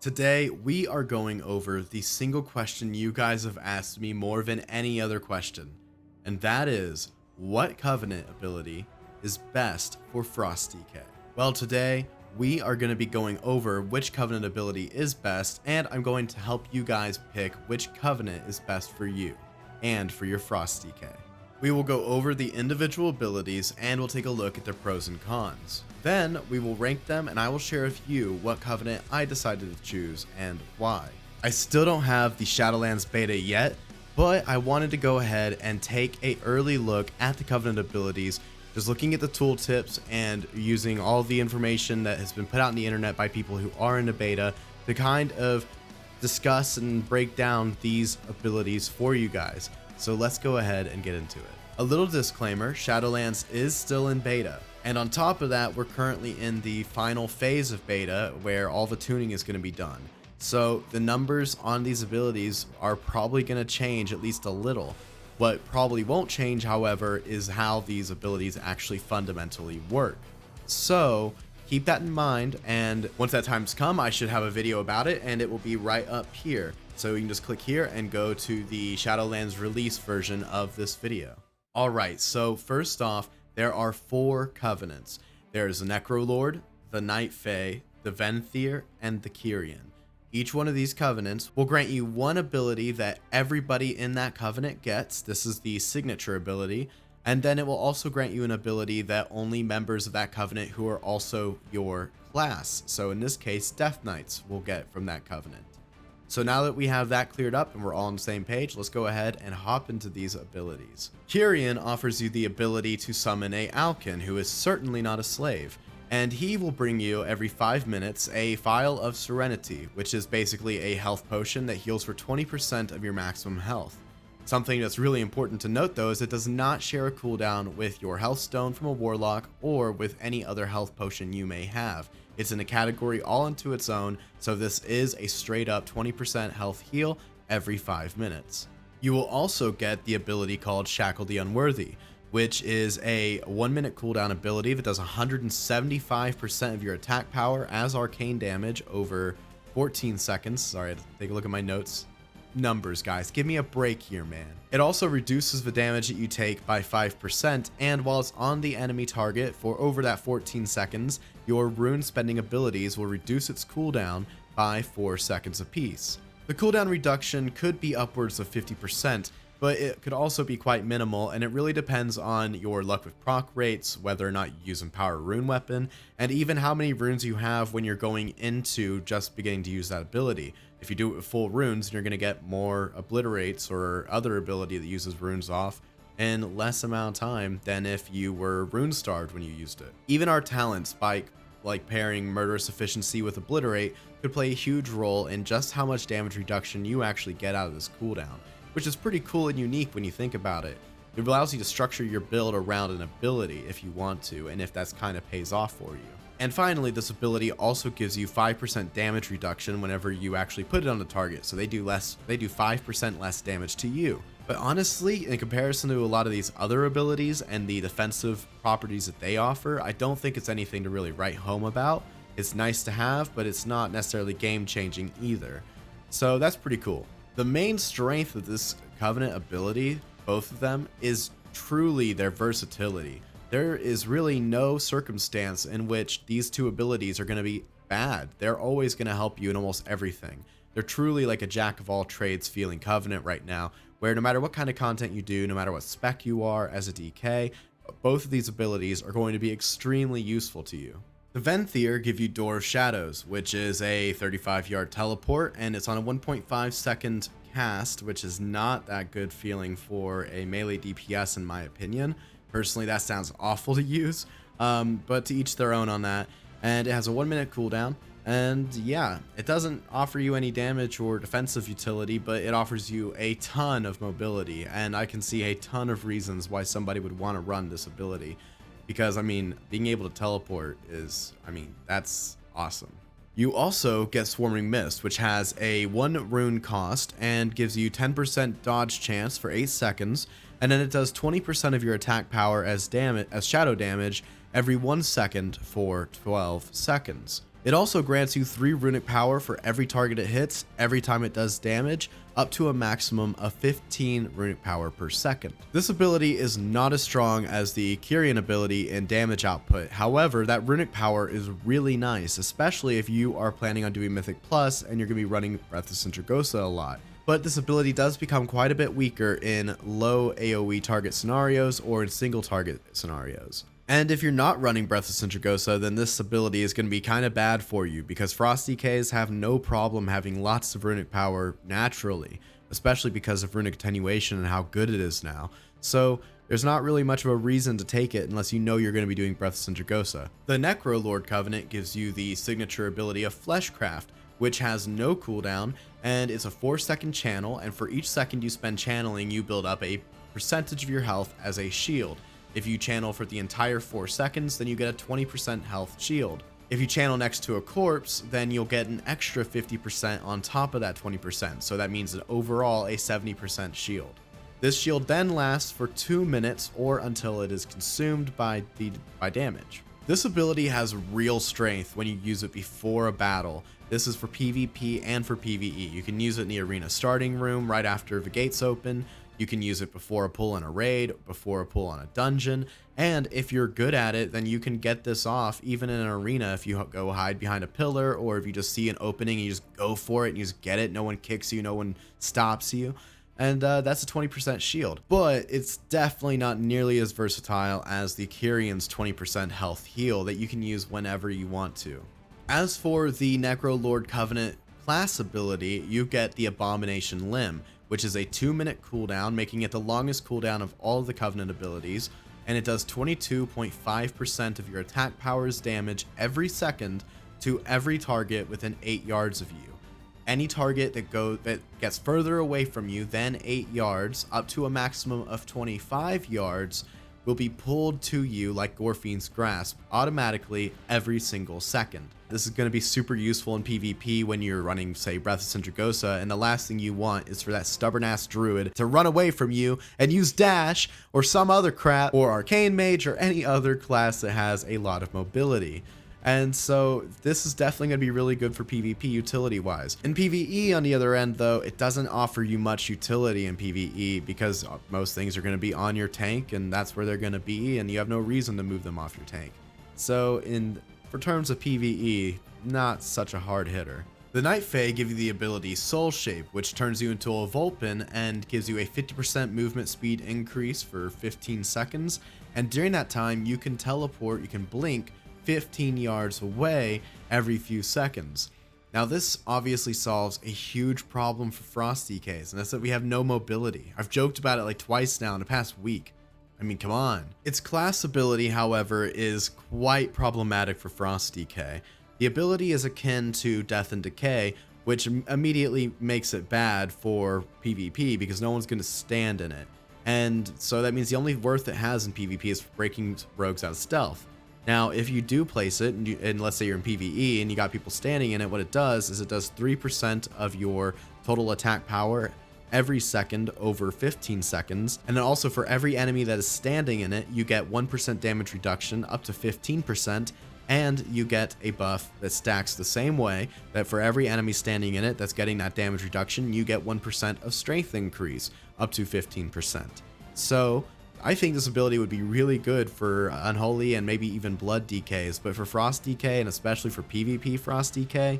Today, we are going over the single question you guys have asked me more than any other question, and that is, what Covenant ability is best for Frost DK? Well, today, we are going to be going over which Covenant ability is best, and I'm going to help you guys pick which Covenant is best for you, and for your Frost DK. We will go over the individual abilities and we'll take a look at their pros and cons. Then we will rank them and I will share with you what Covenant I decided to choose and why. I still don't have the Shadowlands beta yet, but I wanted to go ahead and take an early look at the Covenant abilities, just looking at the tooltips and using all the information that has been put out on the internet by people who are in the beta to kind of discuss and break down these abilities for you guys. So let's go ahead and get into it. A little disclaimer, Shadowlands is still in beta. And on top of that, we're currently in the final phase of beta where all the tuning is going to be done. So the numbers on these abilities are probably going to change at least a little. What probably won't change, however, is how these abilities actually fundamentally work. So keep that in mind, and once that time's come, I should have a video about it, and it will be right up here. So you can just click here and go to the Shadowlands release version of this video. Alright, so first off, there are 4 covenants. There's the Necrolord, the Night Fae, the Venthyr, and the Kyrian. Each one of these covenants will grant you one ability that everybody in that covenant gets. This is the signature ability. And then it will also grant you an ability that only members of that covenant who are also your class, so in this case, Death Knights, will get from that covenant. So now that we have that cleared up and we're all on the same page, let's go ahead and hop into these abilities. Kyrian offers you the ability to summon a Alkin, who is certainly not a slave, and he will bring you every 5 minutes a Vial of Serenity, which is basically a health potion that heals for 20% of your maximum health. Something that's really important to note though is it does not share a cooldown with your health stone from a warlock or with any other health potion you may have. It's in a category all into its own, so this is a straight up 20% health heal every 5 minutes. You will also get the ability called Shackle the Unworthy, which is a 1 minute cooldown ability that does 175% of your attack power as arcane damage over 14 seconds. Sorry, I had to take a look at my notes. Numbers, guys, give me a break here, man. It also reduces the damage that you take by 5%, and while it's on the enemy target for over that 14 seconds, your rune spending abilities will reduce its cooldown by 4 seconds apiece. The cooldown reduction could be upwards of 50%, but it could also be quite minimal, and it really depends on your luck with proc rates, whether or not you use Empower Rune Weapon, and even how many runes you have when you're going into just beginning to use that ability. If you do it with full runes, you're going to get more Obliterates or other ability that uses runes off in less amount of time than if you were rune starved when you used it. Even our talent spike, like pairing Murderous Efficiency with Obliterate, could play a huge role in just how much damage reduction you actually get out of this cooldown, which is pretty cool and unique when you think about it. It allows you to structure your build around an ability if you want to, and if that's kind of pays off for you. And finally, this ability also gives you 5% damage reduction whenever you actually put it on the target, so they do 5% less damage to you. But honestly, in comparison to a lot of these other abilities and the defensive properties that they offer, I don't think it's anything to really write home about. It's nice to have, but it's not necessarily game-changing either. So that's pretty cool. The main strength of this Covenant ability, both of them, is truly their versatility. There is really no circumstance in which these two abilities are going to be bad. They're always going to help you in almost everything. They're truly like a jack of all trades feeling Covenant right now, where no matter what kind of content you do, no matter what spec you are as a DK, both of these abilities are going to be extremely useful to you. The Venthyr give you Door of Shadows, which is a 35-yard teleport, and it's on a 1.5 second cast, which is not that good feeling for a melee DPS in my opinion. Personally, that sounds awful to use, but to each their own on that. And it has a 1 minute cooldown, and yeah, it doesn't offer you any damage or defensive utility, but it offers you a ton of mobility, and I can see a ton of reasons why somebody would want to run this ability. Because, I mean, being able to teleport is, that's awesome. You also get Swarming Mist, which has a 1 rune cost and gives you 10% dodge chance for 8 seconds, and then it does 20% of your attack power as shadow damage every 1 second for 12 seconds. It also grants you 3 runic power for every target it hits, every time it does damage, up to a maximum of 15 runic power per second. This ability is not as strong as the Kyrian ability in damage output. However, that runic power is really nice, especially if you are planning on doing Mythic Plus and you're going to be running Breath of Sindragosa a lot. But this ability does become quite a bit weaker in low AoE target scenarios or in single target scenarios. And if you're not running Breath of Sindragosa, then this ability is going to be kind of bad for you, because Frost DKs have no problem having lots of runic power naturally, especially because of runic attenuation and how good it is now. So there's not really much of a reason to take it unless you know you're going to be doing Breath of Sindragosa. The Necrolord Covenant gives you the signature ability of Fleshcraft, which has no cooldown, and it's a 4-second channel, and for each second you spend channeling, you build up a percentage of your health as a shield. If you channel for the entire 4 seconds, then you get a 20% health shield. If you channel next to a corpse, then you'll get an extra 50% on top of that 20%, so that means that overall a 70% shield. This shield then lasts for 2 minutes or until it is consumed by damage. This ability has real strength when you use it before a battle. This is for PvP and for PvE. You can use it in the arena starting room right after the gates open. You can use it before a pull in a raid, before a pull on a dungeon, and if you're good at it, then you can get this off even in an arena if you go hide behind a pillar, or if you just see an opening and you just go for it and you just get it. No one kicks you, no one stops you, and that's a 20% shield. But it's definitely not nearly as versatile as the Kyrian's 20% health heal that you can use whenever you want to. As for the Necrolord Covenant class ability, you get the Abomination Limb, which is a 2-minute cooldown, making it the longest cooldown of all of the Covenant abilities, and it does 22.5% of your attack power's damage every second to every target within 8 yards of you. Any target that gets further away from you than 8 yards, up to a maximum of 25 yards, will be pulled to you like Gorfien's Grasp automatically every single second. This is going to be super useful in PvP when you're running, say, Breath of Sindragosa, and the last thing you want is for that stubborn-ass druid to run away from you and use dash or some other crap, or arcane mage or any other class that has a lot of mobility. And so this is definitely going to be really good for PvP utility-wise. In PvE, on the other end, though, it doesn't offer you much utility in PvE because most things are going to be on your tank, and that's where they're going to be, and you have no reason to move them off your tank. So for terms of PvE, not such a hard hitter. The Night Fae give you the ability Soul Shape, which turns you into a Vulpin and gives you a 50% movement speed increase for 15 seconds. And during that time, you can teleport, you can blink 15 yards away every few seconds. Now, this obviously solves a huge problem for Frost DKs, and that's that we have no mobility. I've joked about it like twice now in the past week. I mean, come on. Its class ability, however, is quite problematic for Frost DK. The ability is akin to Death and Decay, which immediately makes it bad for PvP because no one's going to stand in it. And so that means the only worth it has in PvP is breaking rogues out of stealth. Now, if you do place it, and let's say you're in PvE and you got people standing in it, what it does is it does 3% of your total attack power every second over 15 seconds. And then also for every enemy that is standing in it, you get 1% damage reduction up to 15%. And you get a buff that stacks the same way, that for every enemy standing in it that's getting that damage reduction, you get 1% of strength increase up to 15%. So I think this ability would be really good for Unholy and maybe even Blood DKs, but for Frost DK and especially for PvP Frost DK,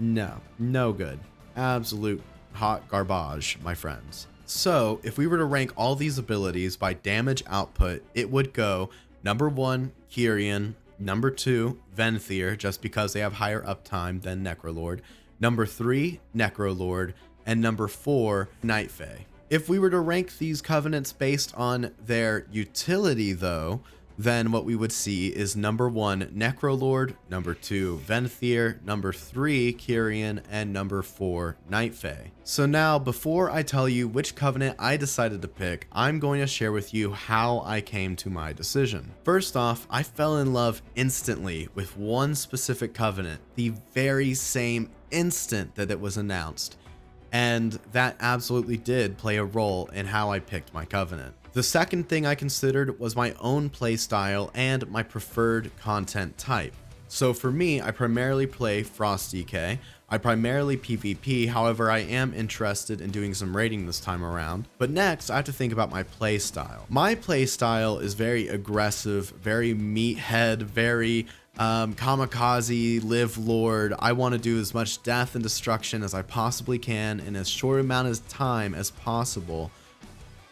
no good. Absolute hot garbage, my friends. So if we were to rank all these abilities by damage output, it would go number 1, Kyrian, number 2, Venthyr, just because they have higher uptime than Necrolord, number 3, Necrolord, and number 4, Night Fae. If we were to rank these covenants based on their utility, though, then what we would see is number 1, Necrolord, number 2, Venthyr, number 3, Kyrian, and number 4, Night Fae. So now, before I tell you which covenant I decided to pick, I'm going to share with you how I came to my decision. First off, I fell in love instantly with one specific covenant, the very same instant that it was announced. And that absolutely did play a role in how I picked my covenant. The second thing I considered was my own playstyle and my preferred content type. So for me, I primarily play Frost DK. I primarily PvP, however I am interested in doing some raiding this time around. But next, I have to think about my playstyle. My playstyle is very aggressive, very meathead, very kamikaze, live lord. I want to do as much death and destruction as I possibly can in as short amount of time as possible.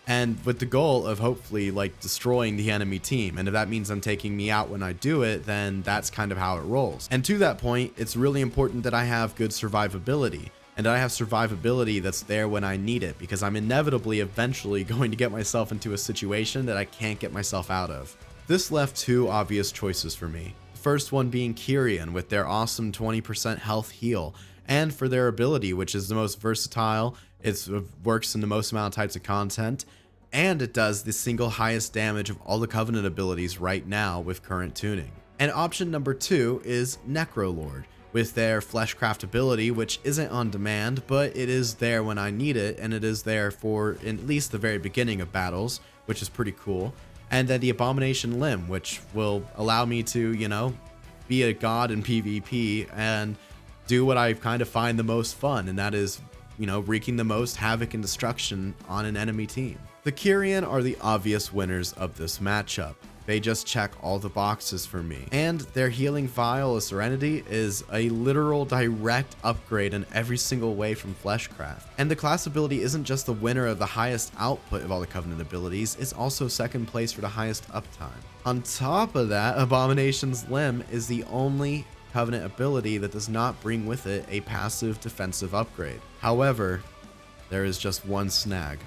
And with the goal of hopefully like destroying the enemy team. And if that means them taking me out when I do it, then that's kind of how it rolls. And to that point, it's really important that I have good survivability. And that I have survivability that's there when I need it, because I'm inevitably eventually going to get myself into a situation that I can't get myself out of. This left two obvious choices for me. The first one being Kyrian with their awesome 20% health heal, and for their ability, which is the most versatile. It works in the most amount of types of content, and it does the single highest damage of all the Covenant abilities right now with current tuning. And option number two is Necrolord with their Fleshcraft ability, which isn't on demand, but it is there when I need it, and it is there for at least the very beginning of battles, which is pretty cool. And then the Abomination Limb, which will allow me to, you know, be a god in PvP and do what I kind of find the most fun, and that is, you know, wreaking the most havoc and destruction on an enemy team. The Kyrian are the obvious winners of this matchup. They just check all the boxes for me. And their Healing Vial of Serenity is a literal direct upgrade in every single way from Fleshcraft. And the class ability isn't just the winner of the highest output of all the Covenant abilities, it's also second place for the highest uptime. On top of that, Abomination's Limb is the only Covenant ability that does not bring with it a passive defensive upgrade. However, there is just one snag.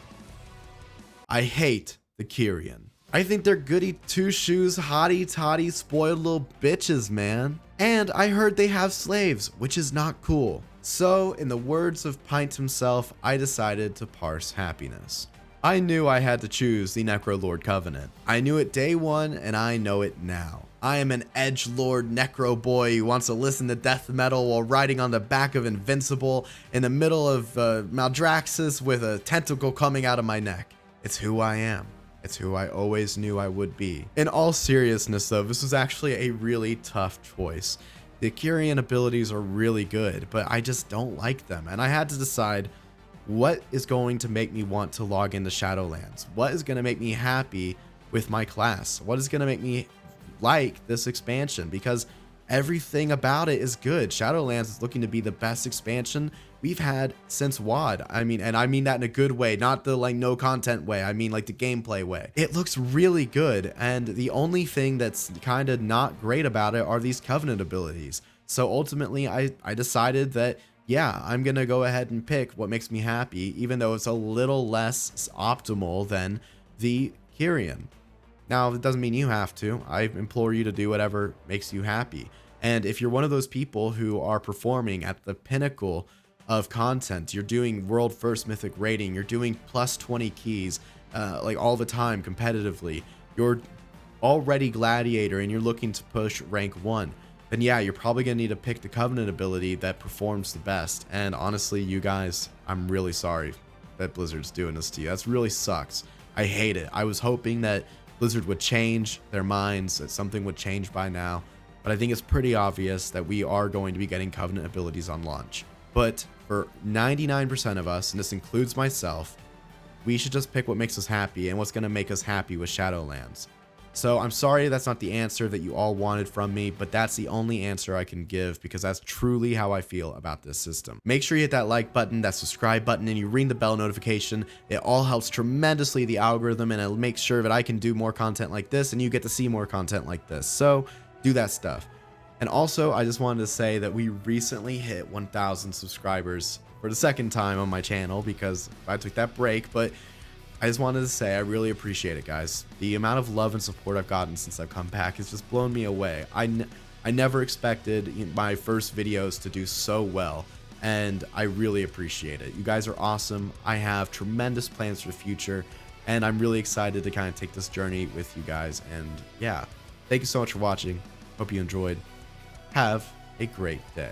I hate the Kyrian. I think they're goody two-shoes, hottie-toddy, spoiled little bitches, man. And I heard they have slaves, which is not cool. So, in the words of Pint himself, I decided to parse happiness. I knew I had to choose the Necrolord Covenant. I knew it day one, and I know it now. I am an edgelord necro boy who wants to listen to death metal while riding on the back of Invincible in the middle of Maldraxxus with a tentacle coming out of my neck. It's who I am. It's who I always knew I would be. In all seriousness though, this was actually a really tough choice. The Kyrian abilities are really good, but I just don't like them. And I had to decide what is going to make me want to log into Shadowlands. What is going to make me happy with my class? What is going to make me like this expansion? Because everything about it is good. Shadowlands is looking to be the best expansion we've had since WoD. I mean that in a good way, not the like no content way. I mean like the gameplay way. It looks really good, and the only thing that's kind of not great about it are these Covenant abilities. So ultimately, I decided that yeah, I'm gonna go ahead and pick what makes me happy, even though it's a little less optimal than the Kyrian. Now, it doesn't mean you have to. I implore you to do whatever makes you happy. And if you're one of those people who are performing at the pinnacle of content, you're doing world first mythic rating, you're doing plus 20 keys like all the time competitively, you're already gladiator and you're looking to push rank 1, then yeah, you're probably gonna need to pick the Covenant ability that performs the best. And honestly, you guys, I'm really sorry that Blizzard's doing this to you. That really sucks. I hate it. I was hoping that Blizzard would change their minds, that something would change by now, but I think it's pretty obvious that we are going to be getting Covenant abilities on launch. But for 99% of us, and this includes myself, we should just pick what makes us happy and what's going to make us happy with Shadowlands. So I'm sorry that's not the answer that you all wanted from me, but that's the only answer I can give because that's truly how I feel about this system. Make sure you hit that like button, that subscribe button, and you ring the bell notification. It all helps tremendously the algorithm, and it'll make sure that I can do more content like this and you get to see more content like this. So do that stuff. And also, I just wanted to say that we recently hit 1,000 subscribers for the second time on my channel because I took that break, but I just wanted to say I really appreciate it, guys. The amount of love and support I've gotten since I've come back has just blown me away. I never expected my first videos to do so well, and I really appreciate it. You guys are awesome. I have tremendous plans for the future, and I'm really excited to kind of take this journey with you guys. And yeah, thank you so much for watching. Hope you enjoyed. Have a great day.